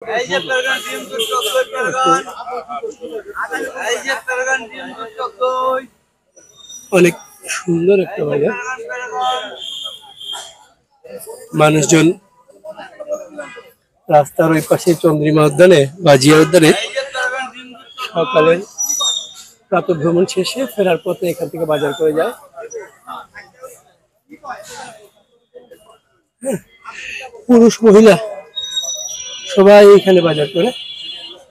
এই যে পেরগান ডিম দুধ টক দই পেরগান, এই যে পেরগান ডিম দুধ টক দই। অনেক সুন্দর একটা বাজার। মানুষজন রাস্তার ওই পাশে চন্দ্রিমা উদ্যানে বা জিয়া উদ্যানে সকালে প্রাতঃভ্রমণ শেষে ফেরার পথে এখান থেকে বাজার করে যায়। পুরুষ মহিলা সবাই এখানে বাজার করে।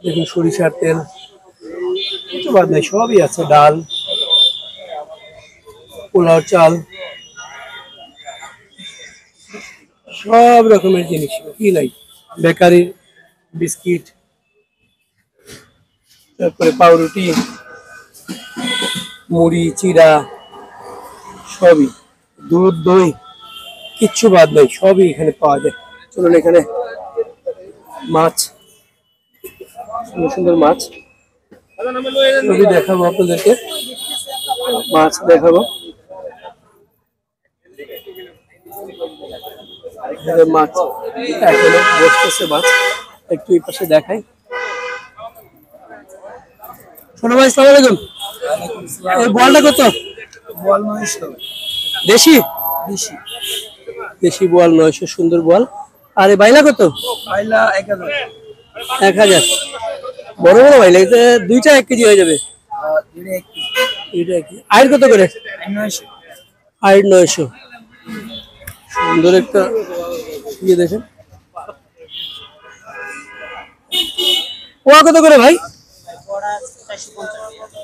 দেখুন সরিষার তেল, কিছু বাদ নেই, সবই আছে। ডাল, পোলাও চাল, সব রকমের জিনিস, কি নাই। বেকারি, বিস্কিট, তারপরে পাউরুটি, মুড়ি, চিড়া, সবই, দুধ, দই, কিচ্ছু বাদ নাই, সবই এখানে পাওয়া যায়। চলুন এখানে মাছ, সুন্দর সুন্দর মাছ সবই দেখাবো আপনাদেরকে। মাছ দেখাবো, মাছ এখনো বসতেছে মাছ। একটু এই পাশে দেখাই। ছোট ভাই আসসালামু আলাইকুম। এই বলটা কত? বল 900 দেশি বেশি, দেশি বল 900, সুন্দর বল। আর এই বাইলা কত? পাইলা 1000, 1000। বড় বড় বাইলা, এটা দুইটা 1 কেজি হয়ে যাবে। আয়ের কত করে? 900। আয়ের 900। সুন্দর একটা ইয়ে দেখেন। পোয়া কত করে ভাই?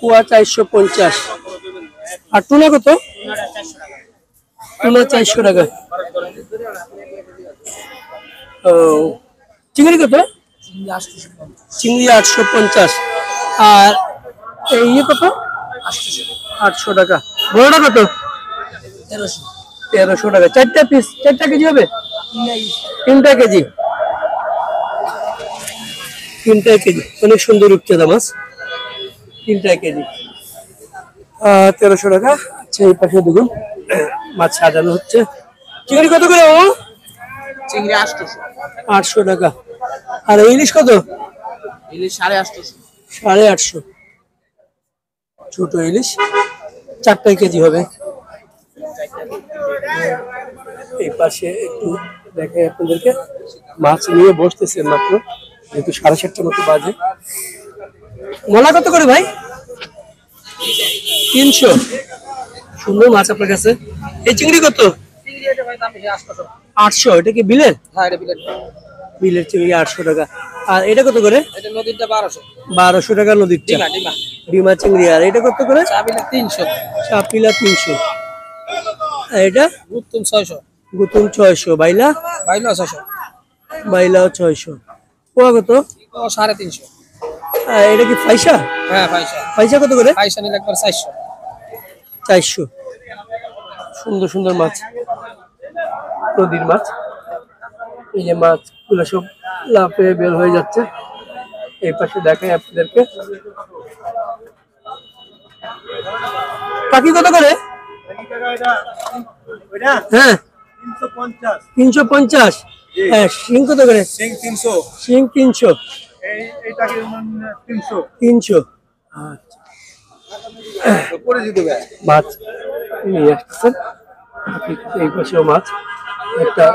পোয়া 450। আর টুনা কত? টুনা 400 টাকা। ও, চিংড়ি কত? চিংড়ি 850। আর এই ইয়ে কত? 800 টাকা। বড়টা কত? 1300 টাকা। 4টা পিস, 4টা কেজি হবে? 3টা কেজি, 3টা কেজি। অনেক সুন্দর রূপচাঁদা মাছ, 3টা কেজি 1300 টাকা। আচ্ছা, এই পাশে দেখুন মাছ সাজানো হচ্ছে। চিংড়ি কত করে? ও চিংড়ি 800, 800 টাকা। আর ইলিশ কত? ইলিশ 850, 850। ছোট ইলিশ 4টা কেজি হবে। এই পাশে একটু দেখাই আপনাদেরকে। মাছ নিয়ে বসতেছে মাত্র, যেহেতু 7:30টার মতো বাজে। মোলা কত করে ভাই? 300। সুন্দর মাছ আপনার কাছে। এই চিংড়ি কত? 800। এটা কি বিলের? হ্যাঁ এটা বিলেট। বিলের চিংড়ি 800 টাকা। আর এটা কত করে? এটা নদীরটা 1200, 1200 টাকা নদীর চা। ডিমা ডিমা ডিমা চিংড়ি। আর এটা কত করে? চাবিলা 300, চাপিলা 300। আর এটা গুতুম 600, গুতুম 600। বাইলা? বাইলা 600, বাইলাও 600। পোয়া কত? ও 350। আর এটা কি পয়সা? হ্যাঁ পয়সা, পয়সা কত করে? পয়সা নিলে একবার 400। 400। সুন্দর সুন্দর মাছ, নদীর মাছ। এই যে মাছগুলো সব লাফে বের হয়ে যাচ্ছে। এই পাশে দেখাই আপনাদেরকে। পাখি কত করে? হ্যাঁ 350। হ্যাঁ, শিং কত করে? সিং 300, শিং 300। এইটা কি 300 300। আচ্ছা, করে দিতে হবে। মাছ নিয়ে আসতেছেন। এই পাশেও মাছ, একটা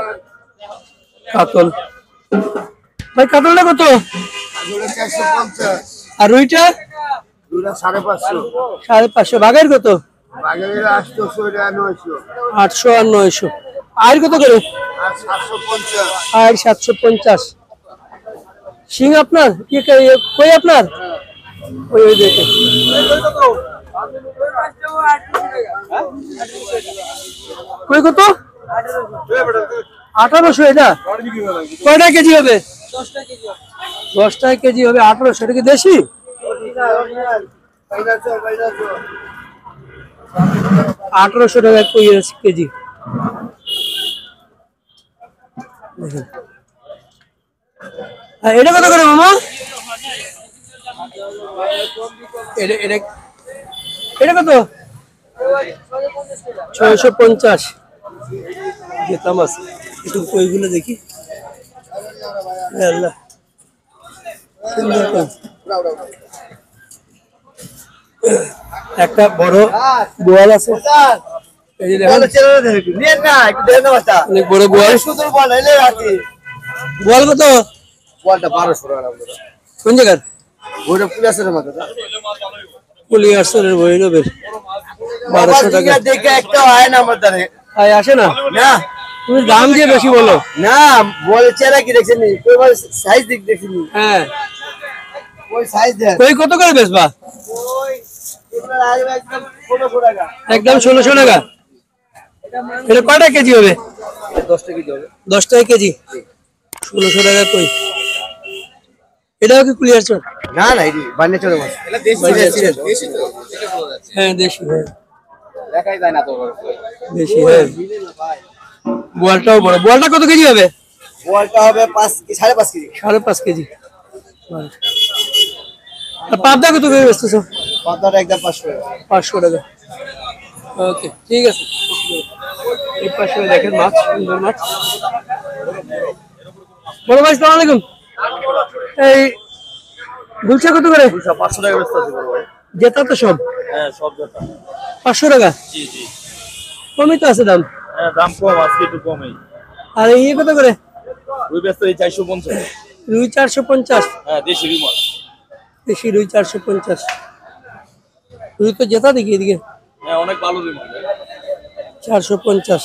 কাতল। ভাই কাতলটা কত? 450, আর রুইটা? 550, 550। বাঘের কত? বাগের 800, 900, 800 আর 900। আর কত করে? আর 750, আর 750। শিং আপনার কি কই আপনার? ওই ওই দেখে কই কত? 1800। এটা কয়টা কেজি হবে? 10টা কেজি হবে। 1800। এটা কি দেশি? 1800 টাকা কেজি। এটা কত করে মামা? এটা কত? 650। গেতাম আছে একটু, ওইগুলো দেখি। আল্লাহ, সুন্দর করে। একটা বড় বোয়াল আছে, এই যে দেখেন অনেক বড় বোয়াল। বোয়াল কত? কোন জায়গার? পুলিয়াসের ভৈরবের 1200 টাকা। দেখে একটা হয় না আমার দ্বারে তাই আসে না, না তুমি দাম দিয়ে বেশি বলো। না বলে চেহারা কি দেখছেন সাইজ দেখছেন হ্যাঁ, ওই সাইজ দেখ কই কত করে বেচবা? একদম 1600 টাকা। এটা কয়টা কেজি হবে? 10 টাকা কেজি হবে। 10 টাকা কেজি, 1600 টাকা কই। এটাও কি ক্লিয়ার চল? না না এটি বান্নে চলে মাছ এটা দেশি দেশি তো হ্যাঁ দেশি, হ্যাঁ দেখাই যায় না তো দেশি। হ্যাঁ, বোয়ালটাও বড়। বোয়ালটা কত কেজি হবে? বলটা হবে 5 5.5 কেজি 5.5 কেজি। আর পাবদা কত করে বেচতেছো? পাতাটা একদম 500 টাকা 500 টাকা। ওকে, ঠিক আছে। এই পাশে দেখেন মাছ, সুন্দর মাছ। বড় ভাই আসসালামু আলাইকুম। এই গুলশা কত করে? 500 টাকা বেচতেছি বড় ভাই। জেতা তো সব? হ্যাঁ সব জটা 500 টাকা। জি জি কমই তো আছে দাম। হ্যাঁ দাম কম আজকে একটু কমই। আর এই কত করে? ওই ব্যস্ত এই 450 রুই 450। হ্যাঁ দেশি মাছ দেশি রুই 450। রুই তো জেতা দেখি এদিকে। হ্যাঁ অনেক ভালো রুই মাছ 450।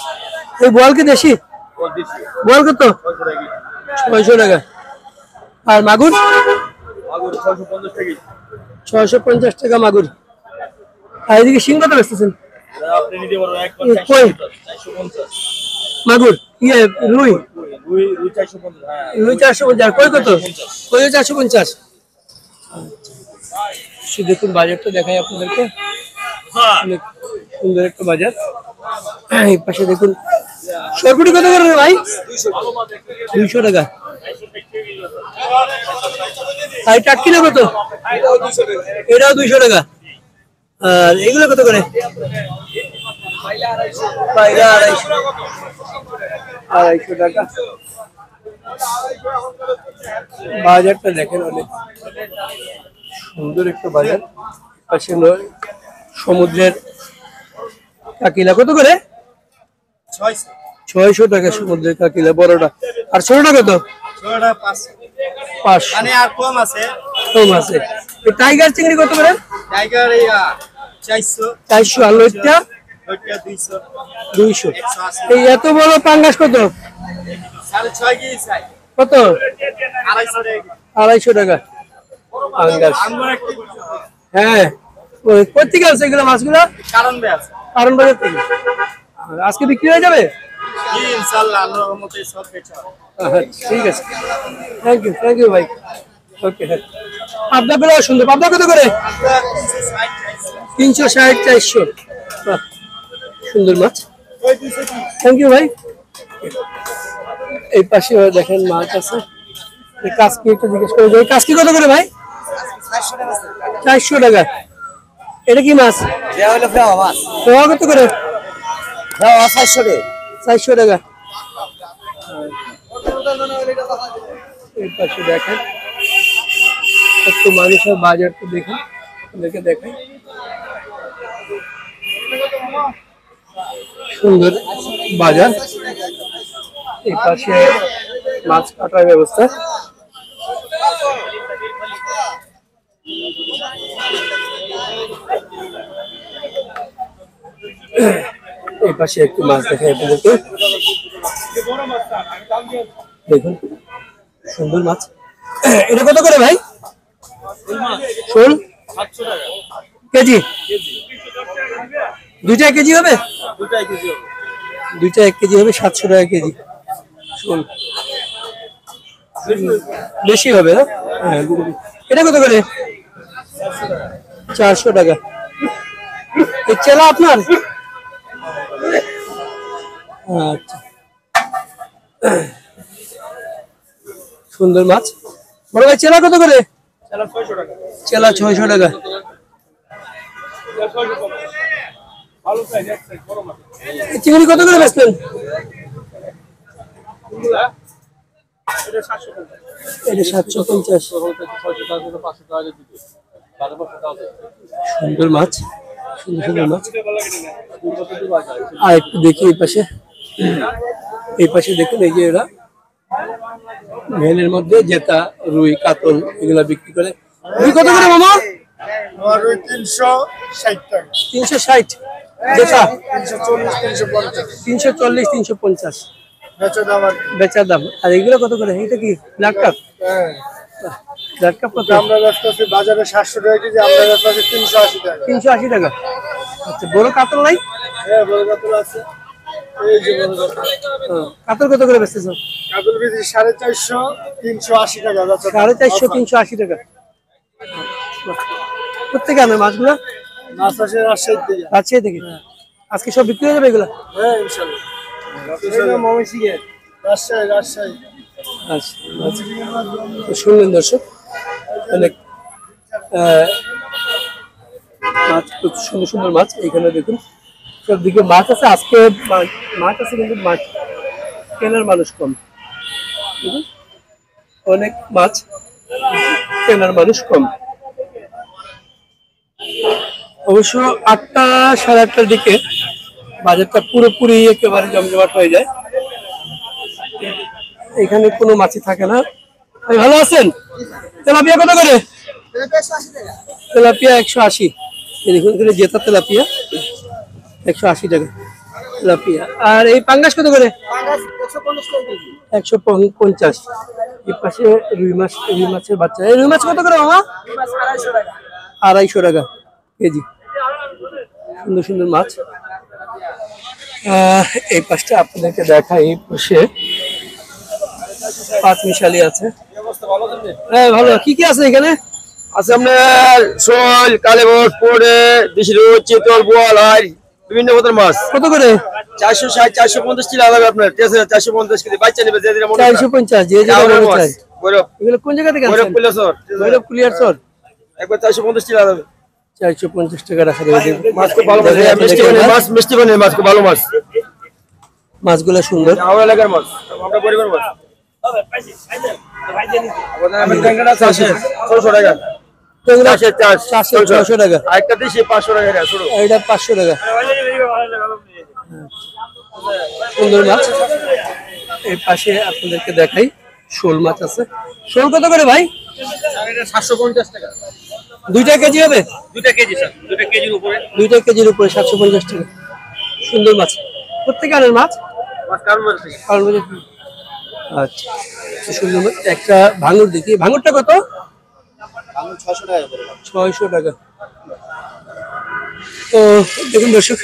এই বোয়াল কি দেশি? ও দেশি বোয়াল কত? 600 টাকা। আর মাগুর? মাগুর 650 টাকা 650 টাকা মাগুর। আর এদিকে শিং কত বেচতেছেন? আপনি নিতে পারবেন একবার কই 450 মাগুর? ইয়ে রুই? রুই 450 হ্যাঁ রুই 450। কই কত? কই 450। দেখুন বাজারটা দেখাই আপনাদেরকে, অনেক সুন্দর একটা বাজার। এই পাশে দেখুন সরপুরি কত করে রে ভাই? 200 টাকা। আর টাটকিনা কত? এটাও 200 টাকা। আর এগুলো কত করে? পায়রা 250 টাকা। বাজারটা দেখেন অনেক সুন্দর একটা বাজার। পাশে সমুদ্রের কাকিলা কত করে? 600 টাকা সমুদ্রের কাকিলা বড়টা। আর ছোটটা কত? 500। মানে আর কম আছে কম আছে। এই টাইগার চিংড়ি কত করে? টাইগার 400 400। আর লইট্টা? 200। এই এত বড় পাঙ্গাস কত? 6.5 কেজি চাই কত? 250 টাকা পাঙ্গাস। হ্যাঁ, ওই কোথেকে আছে এগুলো মাছগুলো? কারণ বে আছে কারণ বাজার থেকে। আর আজকে বিক্রি হয়ে যাবে? জি ইনশাআল্লাহ আল্লাহর রহমতে সব বেচা ঠিক আছে, থ্যাংক ইউ ভাই। ওকে, হ্যাঁ। পাবদা গুলো সুন্দর। পাবদা কত করে? 360 400। বাহ, সুন্দর মাছ। থ্যাংক ইউ ভাই। এই পাশে দেখেন মাছ আছে। এই কাজকি একটু জিজ্ঞেস করে যাই, কাজকি কত করে ভাই? 400 টাকা। এটা কি মাছ? দেয়া হলো ফ্রাওয়া মাছ পোয়া কত করে? ফ্রাওয়া 400 টাকা 400 টাকা। এই পাশে দেখেন একটু মানুষের বাজারটা দেখুন, দেখে দেখেন সুন্দর বাজার। এই পাশে মাছ কাটার ব্যবস্থা। এই পাশে একটু মাছ দেখাই আপনাদেরকে। দেখুন সুন্দর মাছ। এটা কত করে ভাই? শোল 700 টাকা কেজি? দুইটা 1 কেজি হবে? দুটাই কেজি হবে দুইটা 1 কেজি হবে 700 টাকা কেজি শোল। বেশি হবে না? হ্যাঁ। এটা কত করে? 400 টাকা। এই চেলা আপনার? আচ্ছা, সুন্দর মাছ। বড় ভাই চেলা কত করে? চালা 600 টাকা চেলা 600 টাকা। ভালো সাইজ এক সাইজ বড় মাছ চিংড়ি কত করে বেচলেন? এটা 700 টাকা এটা 750। সুন্দর মাছ, সুন্দর সুন্দর মাছ। আর একটু দেখি এই পাশে দেখুন, এই যে এরা ভ্যানের মধ্যে জেতা, রুই, কাতল এগুলা বিক্রি করে। রুই কত করে মামা? 360। জেতা 340, 350 বেচা দাম। আর এগুলো কত করে? এটা কি ব্ল্যাক কাপ? ব্ল্যাক কাপ কত? আমরা রাস্তাতে বাজারে 700 টাকা কেজি, আমরা রাস্তাতে 380 টাকা। 380 টাকা। আচ্ছা, বড় কাতল নাই? হ্যাঁ, বড় কাতল আছে। এই যে বড় কাতল। কাতল কত করে বেচতেছো? কাতল কেজি 450, 380 টাকা। 450, 380 টাকা। কোথেকে আনে মাছগুলো? মাছ আসে রাজশাহী থেকে। রাজশাহী থেকে। আজকে সব বিক্রি হয়ে যাবে এগুলো? হ্যাঁ, ইনশাআল্লাহ। রাজশাহী। আচ্ছা, শুনলেন দর্শক, অনেক মাছ, খুব সুন্দর সুন্দর মাছ এখানে দেখুন। সবদিকে মাছ আছে, আজকে মাছ আছে কিন্তু মাছ কেনার মানুষ কম। অনেক মাছ, কেনার মানুষ কম। অবশ্য 8টা, 8:30টার দিকে বাজারটা পুরোপুরি একেবারে জমজমাট হয়ে যায়। এখানে কোনো মাছই থাকে না। ভাই ভালো আছেন? তেলাপিয়া কত করে? তেলাপিয়া 180। দেখুন এখানে জেতা তেলাপিয়া 180 টাকা তেলাপিয়া। আর এই পাঙ্গাস কত করে? 150। এই পাশে রুই মাছের বাচ্চা। এই রুই মাছ কত করে মামা? 250 টাকা কেজি। সুন্দর সুন্দর মাছ। এই পাশটা আপনাদেরকে দেখাই, এই পাশে পাঁচ মিশালি আছে। হ্যাঁ ভালো। কি কি আছে এখানে? আছে আপনার শোল, কালেবর, পোড়ে, দেশি রুই, চিতল, বোয়াল, আর বিভিন্ন প্রকার মাছ। কত করে? 460, 450 টাকা লাগবে আপনার। ঠিক আছে, 450 কেজি বাচ্চা নেবে যে যেটা মনে করে। 450 যে যে মনে চায়। বরফ এগুলো কোন জায়গা থেকে বরফ আনছেন? কুলেসর ভৈরব কুলিয়ারচর। একবার 450 টাকা লাগবে। 450 টাকা রাখা দেবে। মাছ খুব ভালো মাছ, মিষ্টি বানিয়ে মাছ, মিষ্টি বানিয়ে মাছ, খুব ভালো মাছ। মাছগুলো সুন্দর। আমার এলাকার মাছ, আমরা পরিবার মাছ। আমাদের ট্যাংরা আছে 600 টাকা। ট্যাংরা 400 টাকা। আরেকটা দেশি 500 টাকা ছোট। এটা 500 টাকা। সুন্দর মাছ। এই পাশে আপনাদেরকে দেখাই, শোল মাছ আছে। শোল কত করে ভাই? 750 টাকা। 2 কেজি হবে? 2 কেজি স্যার, 2 কেজির উপরে। 2 কেজির উপরে 750 টাকা। সুন্দর মাছ। প্রত্যেক আনের মাছ? মাছ কারণ মাছ থেকে। আচ্ছা, সুন্দর মাছ। একটা ভাঙুর দেখি, ভাঙুরটা কত? 600 টাকা। তো দেখুন দর্শক,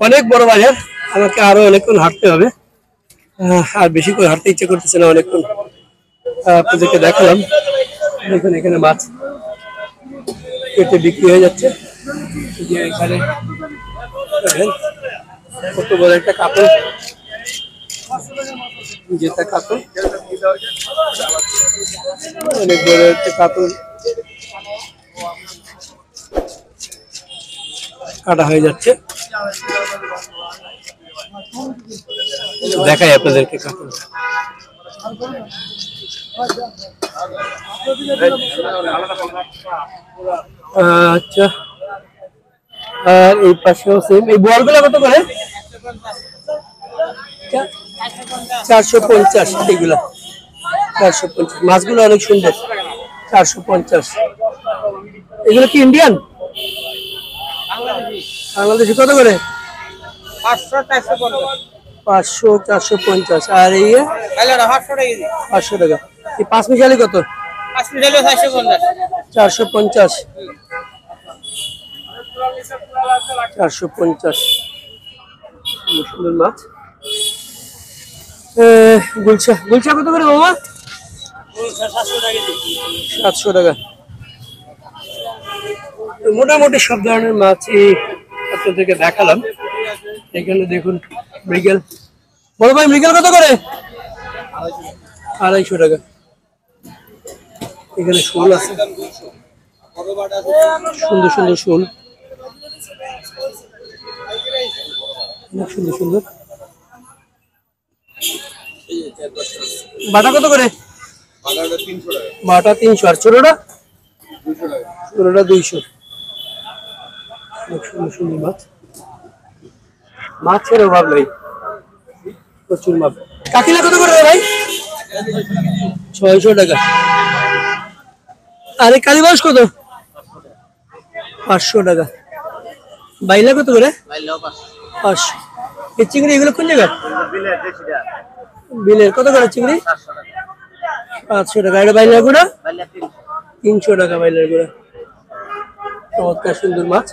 অনেক বড় বাজার, আমাকে আরো অনেকক্ষণ হাঁটতে হবে। আর বেশি করে হাঁটতে ইচ্ছে করতেছে না অনেকক্ষণ। আপনাদেরকে দেখালাম। দেখুন এখানে মাছ কেটে বিক্রি হয়ে যাচ্ছে। যে এখানে দেখেন কত বড় একটা কাতল, যেটা কাতল, অনেক বড় একটা কাতল কাটা হয়ে যাচ্ছে। দেখাই আপনাদেরকে কাতল। আচ্ছা, আর এই পাশেও সেম। এই বোয়ালগুলো কত করে? 450 এগুলা। 450। মাছগুলো অনেক সুন্দর। 450। এগুলো কি ইন্ডিয়ান? বাংলাদেশি কত করে? 500, 450। আর এই 500 টাকা। এই 5 মিশালি কত? 450। 450। সুন্দর মাছ। গুলশা কত করে মামা? 700 টাকা। মোটামুটি সব ধরনের মাছই আপনাদেরকে দেখালাম। এখানে দেখুন মৃগেল। বড় ভাই মৃগেল কত করে? 250 টাকা। এখানে শোল আছে, সুন্দর সুন্দর শোল, অনেক সুন্দর সুন্দর। বাটা কত করে? মাটা 300 আর ছোটটা 200। সুন্দর সুন্দর মাছ, মাছের অভাব নেই, প্রচুর মাছ। কাকিলা কত করে ভাই? 600 টাকা। আরে কালীবাস কত? 500 টাকা। বাইলা কত করে? 500। এই চিংড়ি এগুলো কোন জায়গা? বিলের। কত করে চিংড়ি? 500 টাকা। এটা বাইলার গুঁড়া 300 টাকা। বাইলার গুঁড়া চমৎকার সুন্দর মাছ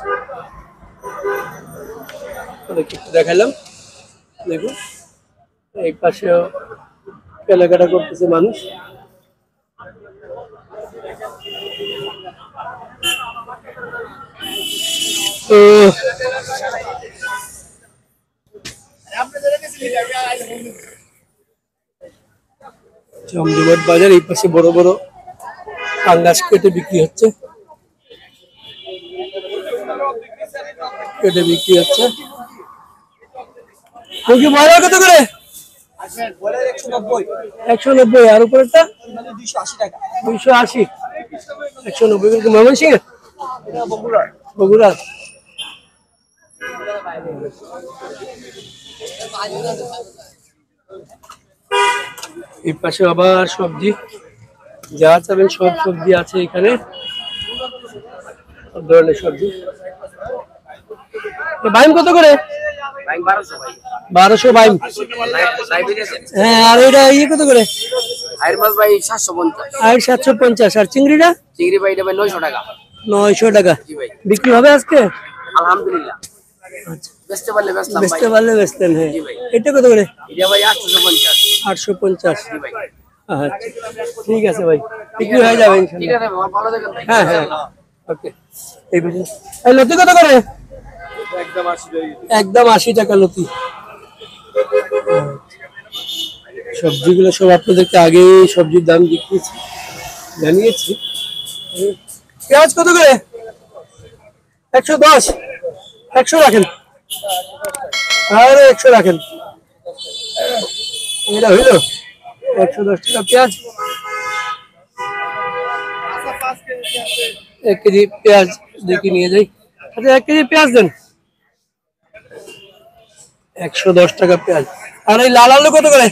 দেখালাম। দেখুন এই পাশেও কেনাকাটা করতেছে মানুষ। তো জমজমাট বাজার। এই পাশে বড় বড় পাঙ্গাস কেটে বিক্রি হচ্ছে, কেটে বিক্রি হচ্ছে। মুরগি ব্রয়লার কত করে? 190। আর উপরেরটা 280। 190 ময়মনসিংহ বগুড়া। এই পাশে আবার সবজি, যা চাবেন সব সবজি আছে এখানে, সব ধরনের সবজি। বাইম কত করে? 1200 বাইম। হ্যাঁ, আর এটা ইয়ে কত করে? 750। আর চিংড়িটা? চিংড়ি ভাই এটা ভাই 900 টাকা। 900 টাকা। বিক্রি হবে আজকে? আলহামদুলিল্লাহ। বেচতে পারলে বেচলাম ভাই। বেচতে পারলে বেচতেন। হ্যাঁ, এটা কত করে? এটা ভাই 850। 850। জি ভাই। আচ্ছা, ঠিক আছে ভাই, বিক্রি হয়ে যাবে ইনশাআল্লাহ। ঠিক আছে ভাই, ভালো থাকেন ভাই। হ্যাঁ হ্যাঁ, ওকে। এই বুঝি এই লতি কত করে? একদম 80 টাকা লতি। সবজিগুলো সব আপনাদেরকে আগে সবজির দাম জানিয়েছি। পেঁয়াজ কত করে? 110। 100 রাখেন। আরে 100 রাখেন। এটা হইল 110 টাকা পেঁয়াজ। 1 কেজি পেঁয়াজ দেখি নিয়ে যাই। আচ্ছা, 1 কেজি পেঁয়াজ দেন। 110 টাকা পেঁয়াজ। আর এই লাল আলু কত করে?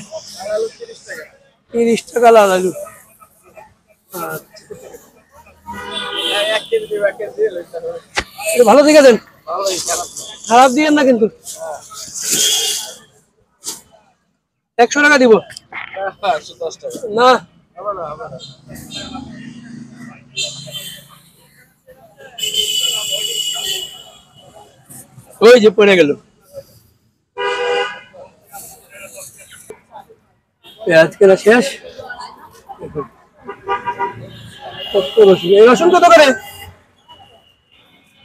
30 টাকা লাল আলু। ভালো দেখে দেন, খারাপ দিয়েন না কিন্তু। 100 টাকা দিব না। ওই যে পড়ে গেল পেঁয়াজ কেনা শেষ। রসুন কত করে?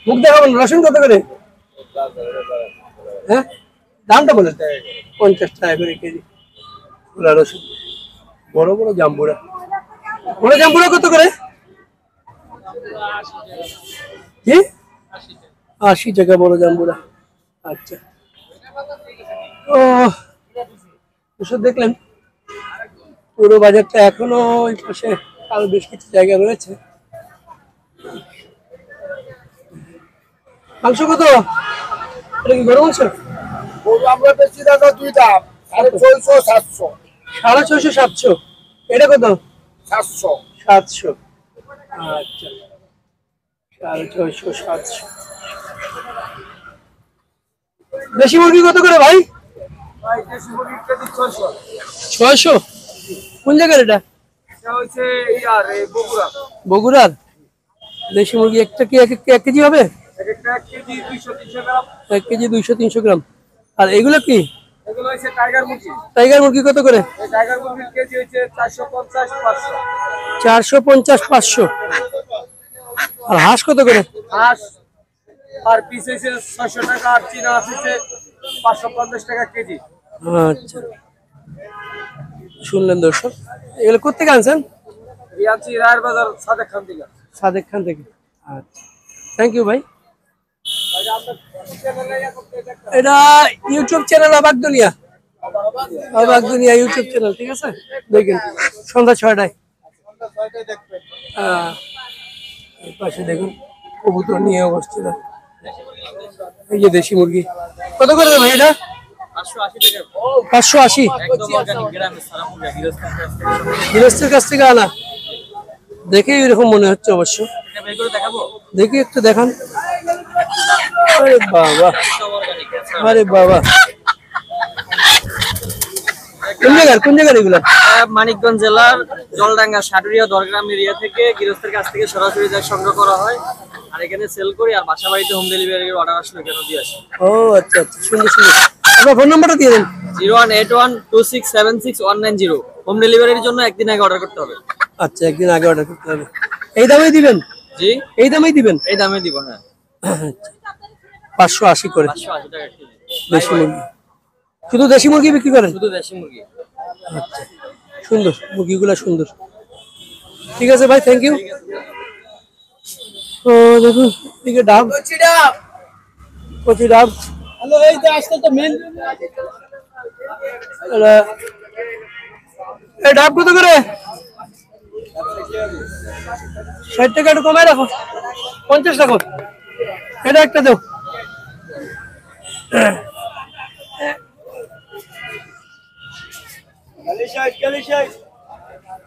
মুখ দেখাবেন। রসুন কত করে? হ্যাঁ, দামটা বলেন। 50 টাকা করে কেজি পুরা রসুন। বড় বড় জাম্বুরা, বড় জাম্বুরা কত করে? কি? 80 টাকা বড় জাম্বুরা। আচ্ছা, ও ওষুধ দেখলেন পুরো বাজারটা এখনো ওই পাশে আরো বেশ কিছু জায়গা রয়েছে। মাংস কত? এটা কি গরু মাংস? আমরা বেশি দাদা দুই দাম 650 700। 650 700। এটা কত? 700। 700। আচ্ছা, 650 700। দেশি মুরগি কত করে ভাই? 600। কোন জায়গার এটা? বগুড়ার। দেশি মুরগি একটা কি 1 কেজি হবে? 1 কেজি 200-300 গ্রাম। আর এগুলো কি? টাইগার মুরগি কত করে? 450 500। আর হাঁস কত করে? হাঁস আর পিস হইছে 600 টাকা। আর চীনা হাঁস হইছে 550 টাকা কেজি। আচ্ছা, শুনলেন দর্শক, এগুলো কোথেকে আনছেন? ইয়াছি রায়ের বাজার সাদেক খান থেকে। সাদেক খান থেকে। আচ্ছা, থ্যাংক ইউ ভাই। এটা ইউটিউব চ্যানেল অবাক দুনিয়া। অবাক দুনিয়া ইউটিউব চ্যানেল, ঠিক আছে? দেখেন সন্ধ্যা 6টায়। এই পাশে দেখুন কবুতর নিয়ে অবস্থিত। এই যে দেশি মুরগি কত করে ভাই এটা? 580। গৃহস্থের কাছ থেকে আনা, দেখে এরকম মনে হচ্ছে অবশ্য। দেখি একটু দেখান। আরে বাবা, আরে বাবা, কোন জায়গার এগুলা? মানিকগঞ্জ জেলার জলডাঙ্গা সাটুরিয়া দরগ্রাম এরিয়া থেকে গৃহস্থের কাছ থেকে সরাসরি যা সংগ্রহ করা হয়, আর এখানে সেল করি, আর বাসা বাড়িতে হোম ডেলিভারির অর্ডার আসলে কেন দিয়ে আসি। ও আচ্ছা আচ্ছা, সুন্দর সুন্দর। আপনার ফোন নাম্বারটা দিয়ে দেন। 01812676190। হোম ডেলিভারির জন্য একদিন আগে অর্ডার করতে হবে। আচ্ছা, একদিন আগে অর্ডার করতে হবে। এই দামেই দিবেন? জি, এই দামেই দিবেন? এই দামে দিব। হ্যাঁ, 580 করে 580 টাকা কেজি দেশি মুরগি। শুধু দেশি মুরগি বিক্রি করেন? শুধু দেশি মুরগি। আচ্ছা, সুন্দর মুরগিগুলা, সুন্দর। ঠিক আছে ভাই, থ্যাংক ইউ। তো দেখুন এদিকে ডাব, কচি ডাব। হ্যালো, এই যে আজকে তো মেন এই ডাব কত করে? 60 টাকা, একটু কমায় রাখো, 50 টাকা। এটা একটা দাও।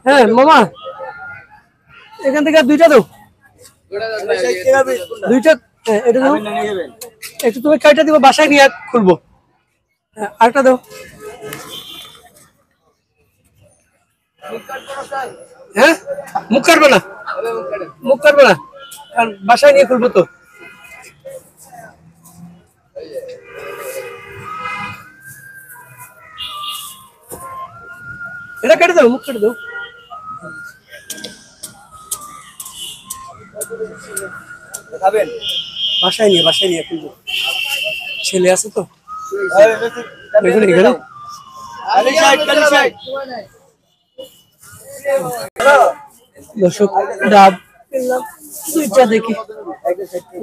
হ্যাঁ মামা, এখান থেকে দুইটা দাও, দুইটা। এটা দাও একটু, তুমি কয়টা দিবো? বাসায় নিয়ে খুলবো। আরেকটা দাও। হ্যাঁ, মুখ কাটবে না, মুখ কাটবে না, কারণ বাসায় নিয়ে খুলবো তো। এটা কেটে দাও, মুখ কেটে দাও। বাসায় নিয়ে খুলবো, ছেলে আছে তো এখানে। দর্শক, ডাব দুইটা দেখি,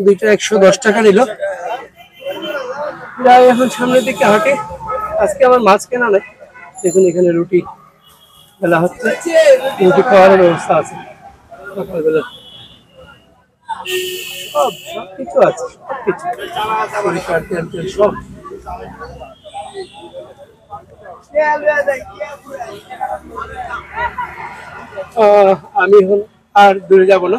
দুইটা 110 টাকা নিল। এখন সামনের দিকে হাঁটে। আজকে আমার মাছ কেনা নাই। দেখুন এখানে রুটি বেলা হচ্ছে, রুটি খাওয়ার ব্যবস্থা আছে সকালবেলা। সবকিছু আছে, সবকিছু সব। আমি এখন আর দূরে যাব না।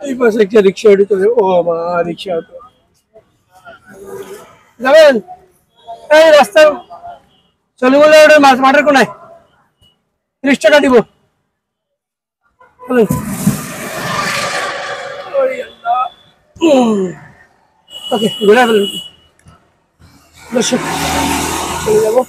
এই পাশে একটা রিক্সা উঠে চলে। ও আমার রিক্সা যাবেন? এই রাস্তা চলে বলে ওটা মাঠের কোনায় 30 টাকা দিব। ওকে, ঘুরে ফেলেন। দর্শক, চলে যাবো।